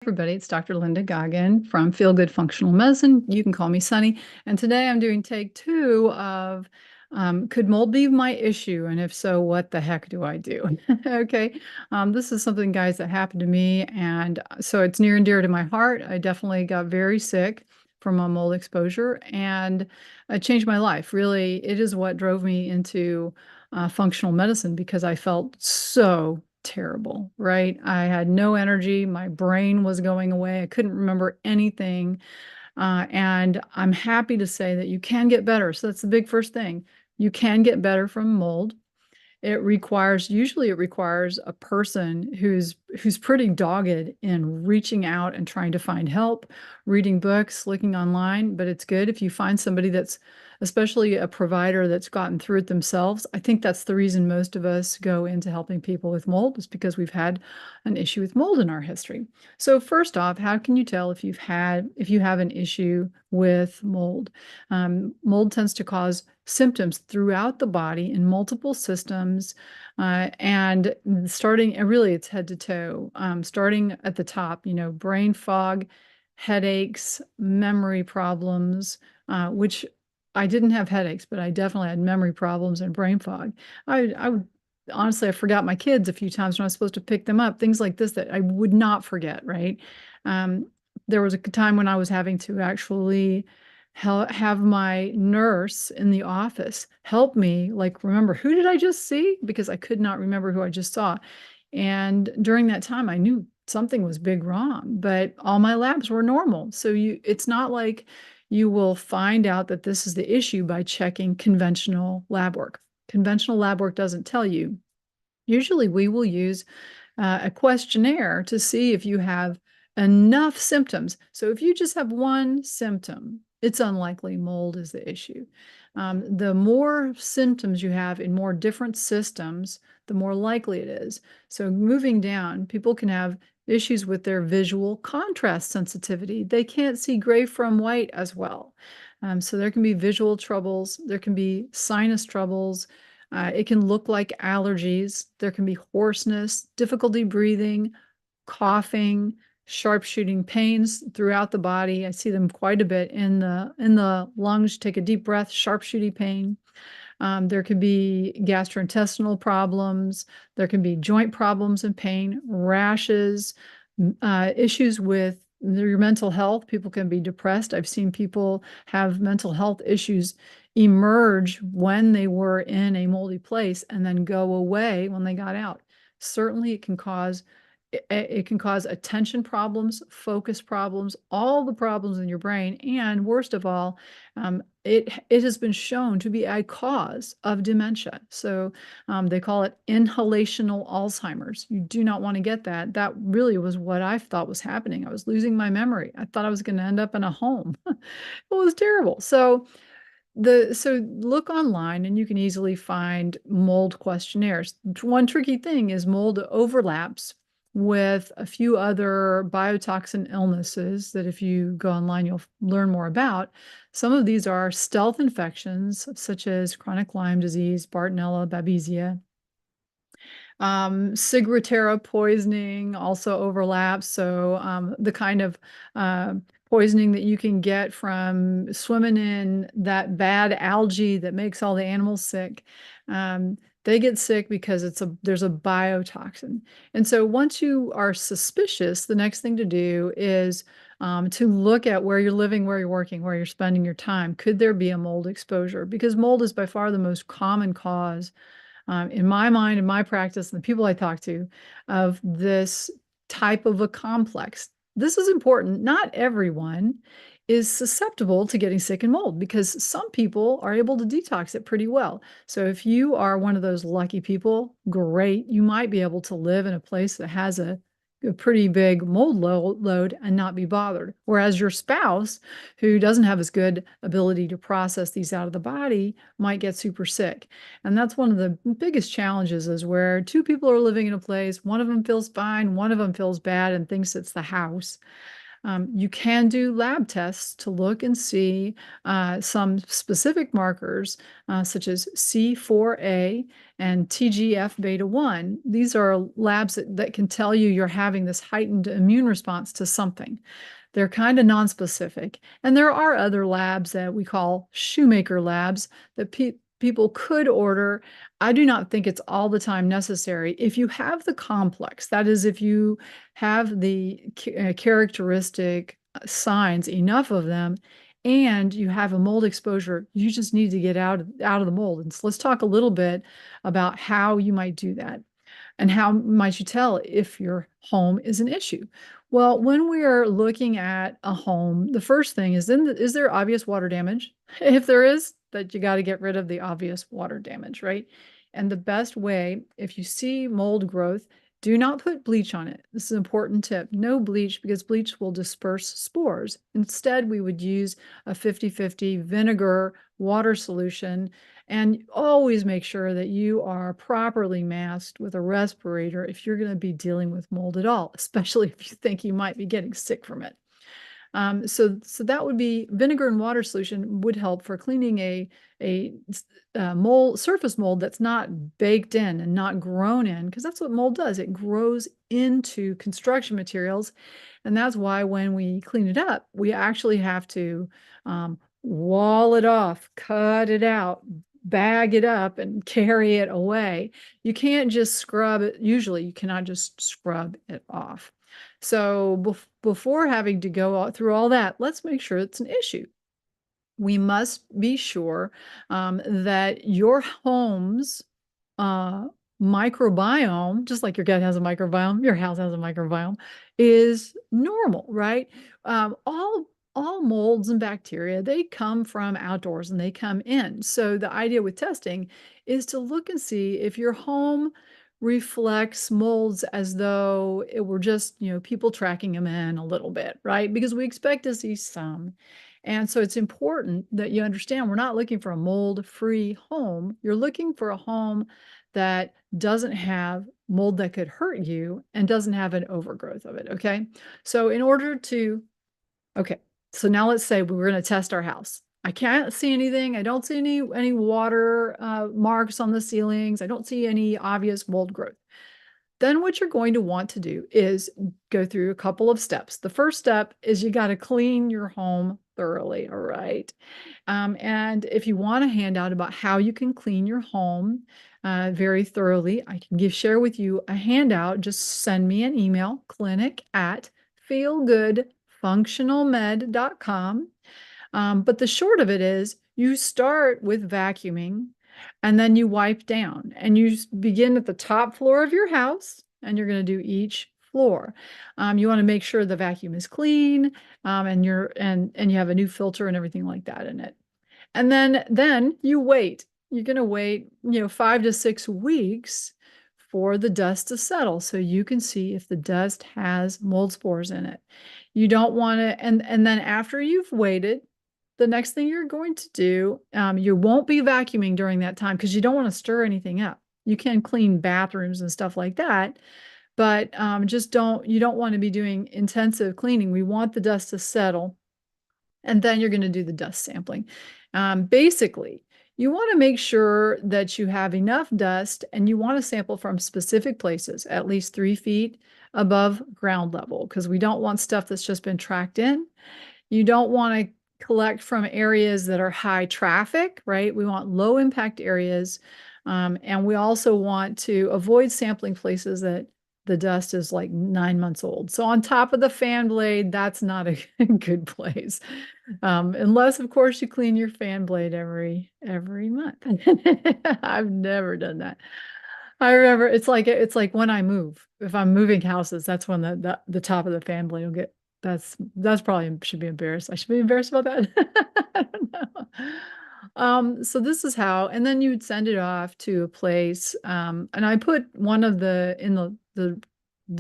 Everybody, it's Dr. Linda Goggin from Feel Good Functional Medicine. You can call me Sunny. And today I'm doing take 2 of could mold be my issue? And if so, what the heck do I do? Okay. This is something, guys, that happened to me. And so it's near and dear to my heart. I definitely got very sick from a mold exposure and it changed my life. Really, it is what drove me into functional medicine because I felt so terrible, right? I had no energy. My brain was going away. I couldn't remember anything. And I'm happy to say that you can get better. So that's the big first thing. You can get better from mold. Usually it requires a person who's pretty dogged in reaching out and trying to find help, reading books, looking online, but it's good if you find somebody that's, especially a provider that's gotten through it themselves. I think that's the reason most of us go into helping people with mold is because we've had an issue with mold in our history. So first off, how can you tell if you have an issue with mold? Mold tends to cause symptoms throughout the body in multiple systems. And starting, and really it's head to toe, starting at the top, brain fog, headaches, memory problems, which I didn't have headaches, but I definitely had memory problems and brain fog. I would honestly, I forgot my kids a few times when I was supposed to pick them up, things like this that I would not forget, right? Um, there was a time when I was having to actually have my nurse in the office help me, like, remember, who did I just see? Because I could not remember who I just saw. And during that time, I knew something was big wrong, but all my labs were normal. So it's not like you will find out that this is the issue by checking conventional lab work. Conventional lab work doesn't tell you. Usually we will use a questionnaire to see if you have enough symptoms. So if you just have one symptom, it's unlikely mold is the issue. The more symptoms you have in more different systems, the more likely it is. So moving down, people can have issues with their visual contrast sensitivity. They can't see gray from white as well. So there can be visual troubles, there can be sinus troubles, it can look like allergies. There can be hoarseness, difficulty breathing, coughing, sharp shooting pains throughout the body. I see them quite a bit in the lungs. Take a deep breath, sharp shooting pain. There could be gastrointestinal problems. There can be joint problems and pain, rashes, issues with your mental health. People can be depressed. I've seen people have mental health issues emerge when they were in a moldy place and then go away when they got out. Certainly, it can cause attention problems, focus problems, all the problems in your brain, and worst of all, it has been shown to be a cause of dementia. So they call it inhalational Alzheimer's. You do not want to get that. That really was what I thought was happening. I was losing my memory. I thought I was going to end up in a home. It was terrible. So look online and you can easily find mold questionnaires. One tricky thing is mold overlaps with a few other biotoxin illnesses that if you go online, you'll learn more about. Some of these are stealth infections, such as chronic Lyme disease, Bartonella, Babesia. Ciguatera poisoning also overlaps. So the kind of poisoning that you can get from swimming in that bad algae that makes all the animals sick. They get sick because there's a biotoxin. And so once you are suspicious, the next thing to do is to look at where you're living, where you're working, where you're spending your time. Could there be a mold exposure? Because mold is by far the most common cause in my mind, in my practice, and the people I talk to, of this type of a complex. This is important. Not everyone is susceptible to getting sick and mold because some people are able to detox it pretty well. So if you are one of those lucky people, great. You might be able to live in a place that has a pretty big mold load and not be bothered. Whereas your spouse, who doesn't have as good ability to process these out of the body, might get super sick. And that's one of the biggest challenges is where two people are living in a place, one of them feels fine, one of them feels bad and thinks it's the house. You can do lab tests to look and see some specific markers, such as C4A and TGF beta 1. These are labs that can tell you you're having this heightened immune response to something. They're kind of nonspecific. And there are other labs that we call shoemaker labs that people could order. I do not think it's all the time necessary. If you have the complex, that is, if you have the characteristic signs, enough of them, and you have a mold exposure, you just need to get out of the mold. And so let's talk a little bit about how you might do that. And how might you tell if your home is an issue? Well, when we are looking at a home, the first thing is then is there obvious water damage? If there is, that you got to get rid of the obvious water damage, right? And the best way, if you see mold growth, do not put bleach on it. This is an important tip. No bleach because bleach will disperse spores. Instead, we would use a 50-50 vinegar water solution, and always make sure that you are properly masked with a respirator if you're going to be dealing with mold at all, especially if you think you might be getting sick from it. So that would be vinegar and water solution would help for cleaning a mold surface mold that's not baked in and not grown in, because that's what mold does. It grows into construction materials, and that's why when we clean it up, we actually have to wall it off, cut it out, bag it up, and carry it away. You can't just scrub it. Usually, you cannot just scrub it off. So before having to go through all that, let's make sure it's an issue. We must be sure that your home's uh, microbiome, just like your gut has a microbiome, your house has a microbiome, is normal, right? All molds and bacteria, they come from outdoors and they come in. So the idea with testing is to look and see if your home reflects molds as though it were just, people tracking them in a little bit, right? Because we expect to see some. And so it's important that you understand we're not looking for a mold-free home. You're looking for a home that doesn't have mold that could hurt you and doesn't have an overgrowth of it, okay? So in order to, okay, so now let's say we were going to test our house. I can't see anything. I don't see any water marks on the ceilings. I don't see any obvious mold growth. Then what you're going to want to do is go through a couple of steps. The first step is you got to clean your home thoroughly, all right? And if you want a handout about how you can clean your home very thoroughly, I can share with you a handout. Just send me an email, clinic@feelgoodfunctionalmed.com. But the short of it is you start with vacuuming and then you wipe down and you begin at the top floor of your house and you're going to do each floor. You want to make sure the vacuum is clean and you have a new filter and everything like that in it. And then you wait. You're going to wait, 5 to 6 weeks for the dust to settle so you can see if the dust has mold spores in it. You don't want to, and then after you've waited, the next thing you're going to do, you won't be vacuuming during that time because you don't want to stir anything up. You can clean bathrooms and stuff like that, but you don't want to be doing intensive cleaning. We want the dust to settle, and then you're going to do the dust sampling. Basically, you want to make sure that you have enough dust and you want to sample from specific places, at least 3 feet above ground level, because we don't want stuff that's just been tracked in. You don't want to collect from areas that are high traffic, right? We want low impact areas. And we also want to avoid sampling places that the dust is like 9 months old. So on top of the fan blade, that's not a good place. Unless, of course, you clean your fan blade every month. I've never done that. I remember it's like when I move. If I'm moving houses, that's when the top of the fan blade will get. That's probably should be embarrassed. I should be embarrassed about that. I don't know. So this is how, and then you would send it off to a place. And I put one of in the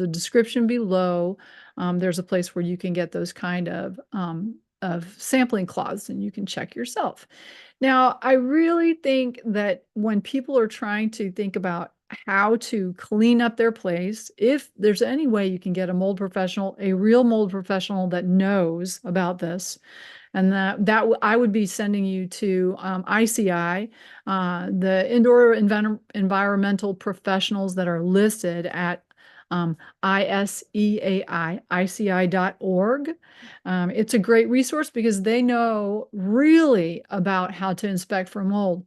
description below. There's a place where you can get those kind of sampling cloths and you can check yourself. Now, I really think that when people are trying to think about how to clean up their place. If there's any way you can get a mold professional, a real mold professional that knows about this, and I would be sending you to ICI, the Indoor Environmental Professionals that are listed at ISEAI, ICI.org. It's a great resource because they know really about how to inspect for mold.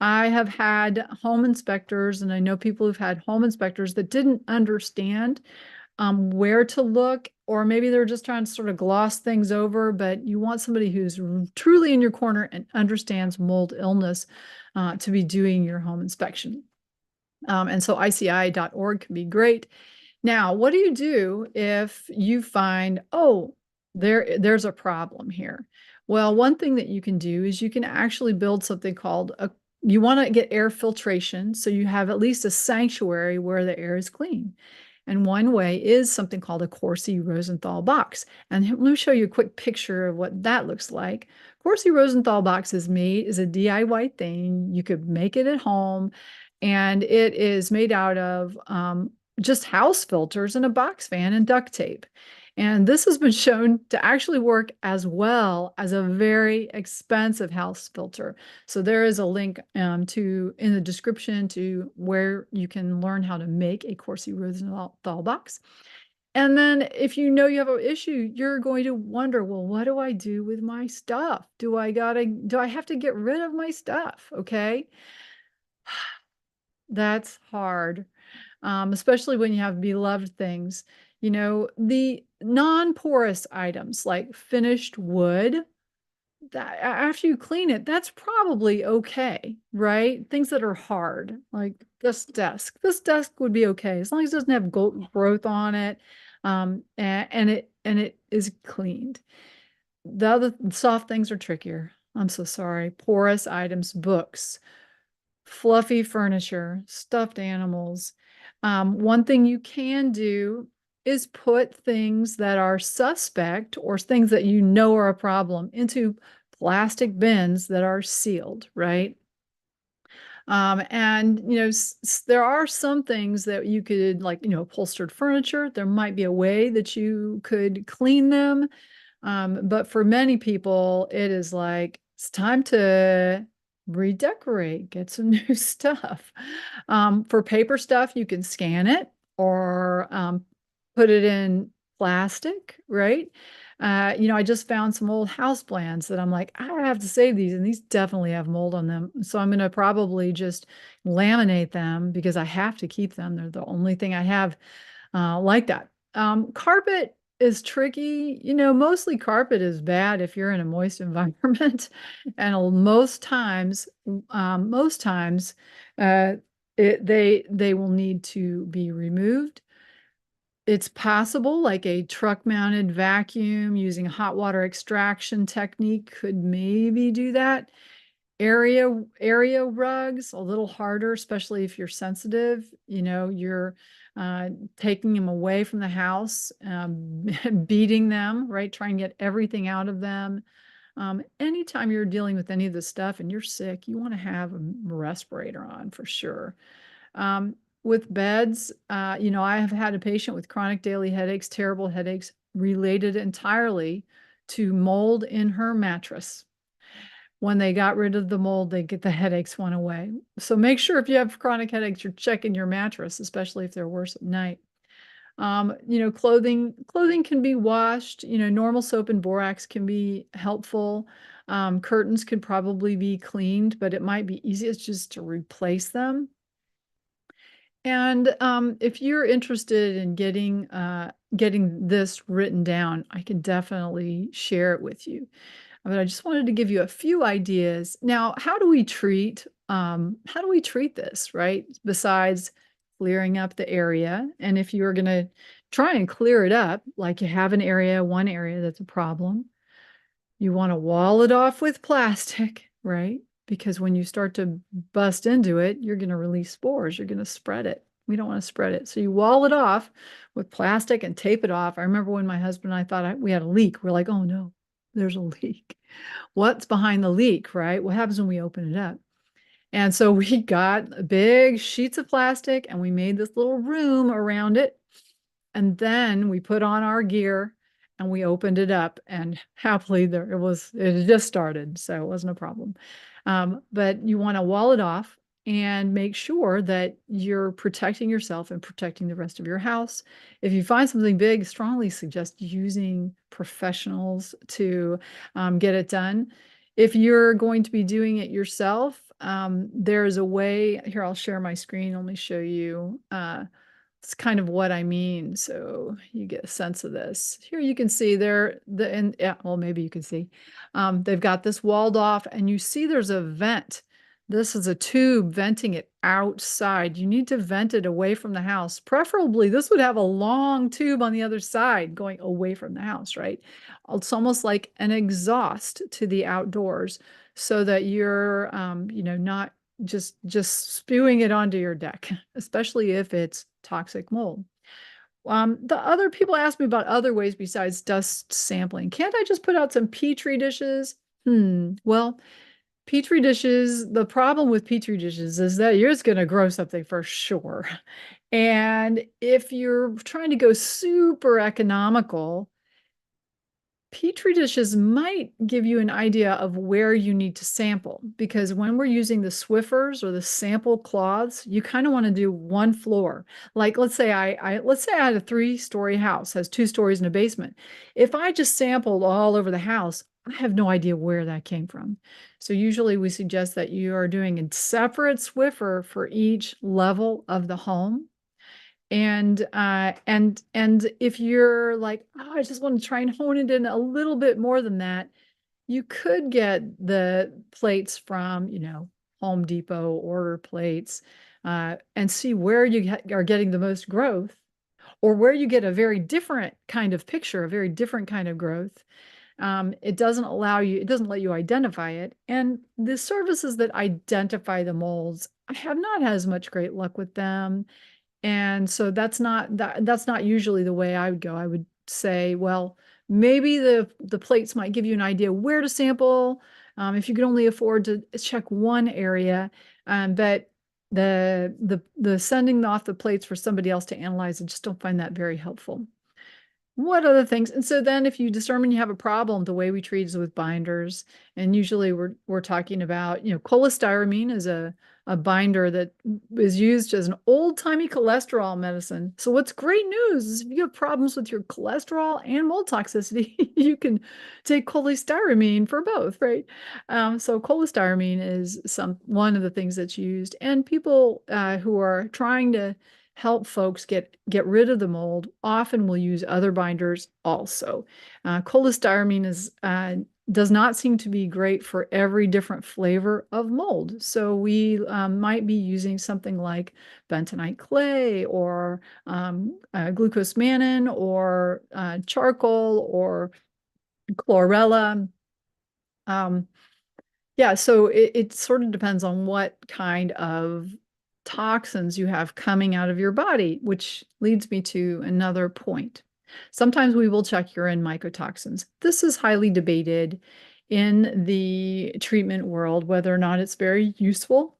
I have had home inspectors, and I know people who've had home inspectors that didn't understand where to look, or maybe they're just trying to sort of gloss things over, but you want somebody who's truly in your corner and understands mold illness to be doing your home inspection. And so ICI.org can be great. Now, what do you do if you find, oh, there's a problem here? Well, one thing that you can do is you can actually build something called you want to get air filtration, so you have at least a sanctuary where the air is clean. And one way is something called a Corsi-Rosenthal box. And let me show you a quick picture of what that looks like. Corsi-Rosenthal box is a DIY thing. You could make it at home, and it is made out of just house filters and a box fan and duct tape. And this has been shown to actually work as well as a very expensive house filter. So there is a link in the description to where you can learn how to make a Corsi-Rosenthal box. And then if you know you have an issue, you're going to wonder, well, what do I do with my stuff? Do I have to get rid of my stuff? Okay. That's hard, especially when you have beloved things. You know, the non-porous items like finished wood, that after you clean it, that's probably okay, right? Things that are hard, like this desk. This desk would be okay as long as it doesn't have growth on it, and it is cleaned. The other soft things are trickier. I'm so sorry. Porous items, books, fluffy furniture, stuffed animals. One thing you can do is put things that are suspect or things that you know are a problem into plastic bins that are sealed, right? And you know, there are some things that you could, like, you know, upholstered furniture. There might be a way that you could clean them. But for many people, it is like, it's time to redecorate, get some new stuff. For paper stuff, you can scan it or put it in plastic, right? You know, I just found some old house plants that I'm like, I have to save these, and these definitely have mold on them. So I'm going to probably just laminate them because I have to keep them. They're the only thing I have like that. Carpet is tricky. You know, mostly carpet is bad if you're in a moist environment, and most times, uh, they will need to be removed. It's possible, like a truck-mounted vacuum using a hot water extraction technique could maybe do that. Area rugs, a little harder, especially if you're sensitive. You know, you're taking them away from the house, beating them, right? Try and get everything out of them. Anytime you're dealing with any of this stuff and you're sick, you want to have a respirator on for sure. With beds, you know, I have had a patient with chronic daily headaches, terrible headaches, related entirely to mold in her mattress. When they got rid of the mold, the headaches went away. So make sure if you have chronic headaches, you're checking your mattress, especially if they're worse at night. You know, clothing can be washed. You know, normal soap and borax can be helpful. Curtains can probably be cleaned, but it might be easiest just to replace them. And if you're interested in getting this written down, I can definitely share it with you. But I just wanted to give you a few ideas. Now, how do we treat this, right? Besides clearing up the area. And if you're going to try and clear it up, like you have one area that's a problem, you want to wall it off with plastic, right? Because when you start to bust into it, you're going to release spores. You're going to spread it. We don't want to spread it. So you wall it off with plastic and tape it off. I remember when my husband and I thought we had a leak. We're like, oh no, there's a leak. What's behind the leak, right? What happens when we open it up? And so we got big sheets of plastic and we made this little room around it. And then we put on our gear and we opened it up, and happily there it had just started, so it wasn't a problem. But you want to wall it off and make sure that you're protecting yourself and protecting the rest of your house. If you find something big, strongly suggest using professionals to get it done. If you're going to be doing it yourself, there's a way. Here, I'll share my screen. Let me show you. It's kind of what I mean, so you get a sense of this. Here you can see and yeah, well, maybe you can see. They've got this walled off, and you see there's a vent. This is a tube venting it outside. You need to vent it away from the house. Preferably, this would have a long tube on the other side going away from the house, right? It's almost like an exhaust to the outdoors so that you're, not just spewing it onto your deck, especially if it's toxic mold. The other people ask me about other ways besides dust sampling. Can't I just put out some petri dishes? Well, petri dishes, the problem with petri dishes is that you're just going to grow something for sure. And if you're trying to go super economical, Petri dishes might give you an idea of where you need to sample, because when we're using the Swiffers or the sample cloths, you kind of want to do one floor. Like let's say let's say I had a 3-story house, has 2 stories and a basement. If I just sampled all over the house, I have no idea where that came from. So usually we suggest that you are doing a separate Swiffer for each level of the home. And if you're like, oh, I just want to try and hone it in a little bit more than that, you could get the plates from, Home Depot, order plates, and see where you are getting the most growth, or where you get a very different kind of picture, a very different kind of growth. It doesn't let you identify it. And the services that identify the molds, I have not had as much great luck with them. And so that's not usually the way I would go. I would say, well, maybe the plates might give you an idea where to sample, if you could only afford to check one area. But the sending off the plates for somebody else to analyze, I just don't find that very helpful. What other things? And so then if you determine you have a problem, the way we treat is with binders. And usually we're talking about, cholestyramine is a binder that is used as an old-timey cholesterol medicine. So what's great news is if you have problems with your cholesterol and mold toxicity, you can take cholestyramine for both, right? So cholestyramine is one of the things that's used. And people who are trying to help folks get rid of the mold often will use other binders also. Cholestyramine does not seem to be great for every different flavor of mold. So we might be using something like bentonite clay or glucose mannan or charcoal or chlorella. Yeah, so it sort of depends on what kind of toxins you have coming out of your body, which leads me to another point. Sometimes we will check urine mycotoxins. This is highly debated in the treatment world, whether or not it's very useful.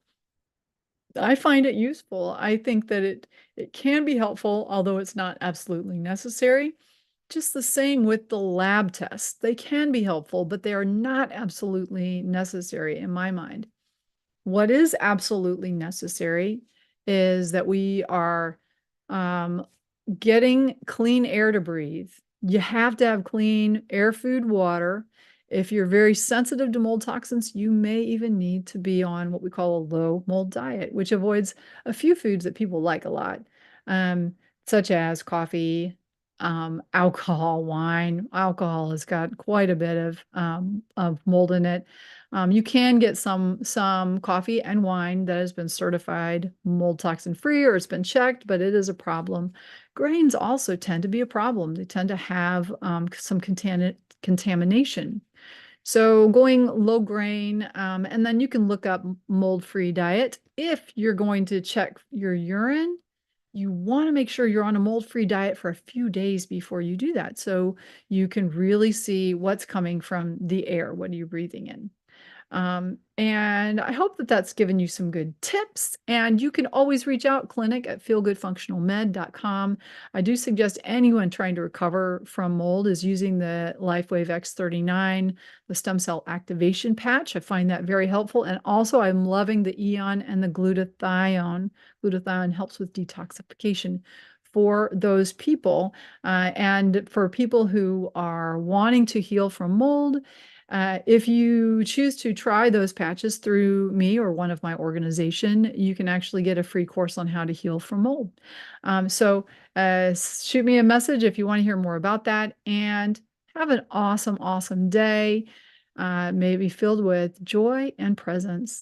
I find it useful. I think that it can be helpful, although it's not absolutely necessary. Just the same with the lab tests. They can be helpful, but they are not absolutely necessary in my mind. What is absolutely necessary is that we are getting clean air to breathe. You have to have clean air, food, water. If you're very sensitive to mold toxins, you may even need to be on what we call a low mold diet, which avoids a few foods that people like a lot, such as coffee, alcohol, wine. Alcohol has got quite a bit of mold in it. You can get some coffee and wine that has been certified mold toxin free or it's been checked, but it is a problem. Grains also tend to be a problem. They tend to have some contamination. So going low grain, and then you can look up mold-free diet. If you're going to check your urine, you want to make sure you're on a mold-free diet for a few days before you do that. So you can really see what's coming from the air. What are you breathing in? And I hope that that's given you some good tips. And you can always reach out, clinic@feelgoodfunctionalmed.com. I do suggest anyone trying to recover from mold is using the LifeWave X39, the stem cell activation patch. I find that very helpful. And also, I'm loving the Eon and the glutathione. Glutathione helps with detoxification for those people. And for people who are wanting to heal from mold, if you choose to try those patches through me or one of my organization, you can actually get a free course on how to heal from mold. Shoot me a message if you want to hear more about that, and have an awesome, awesome day. May it be filled with joy and presence.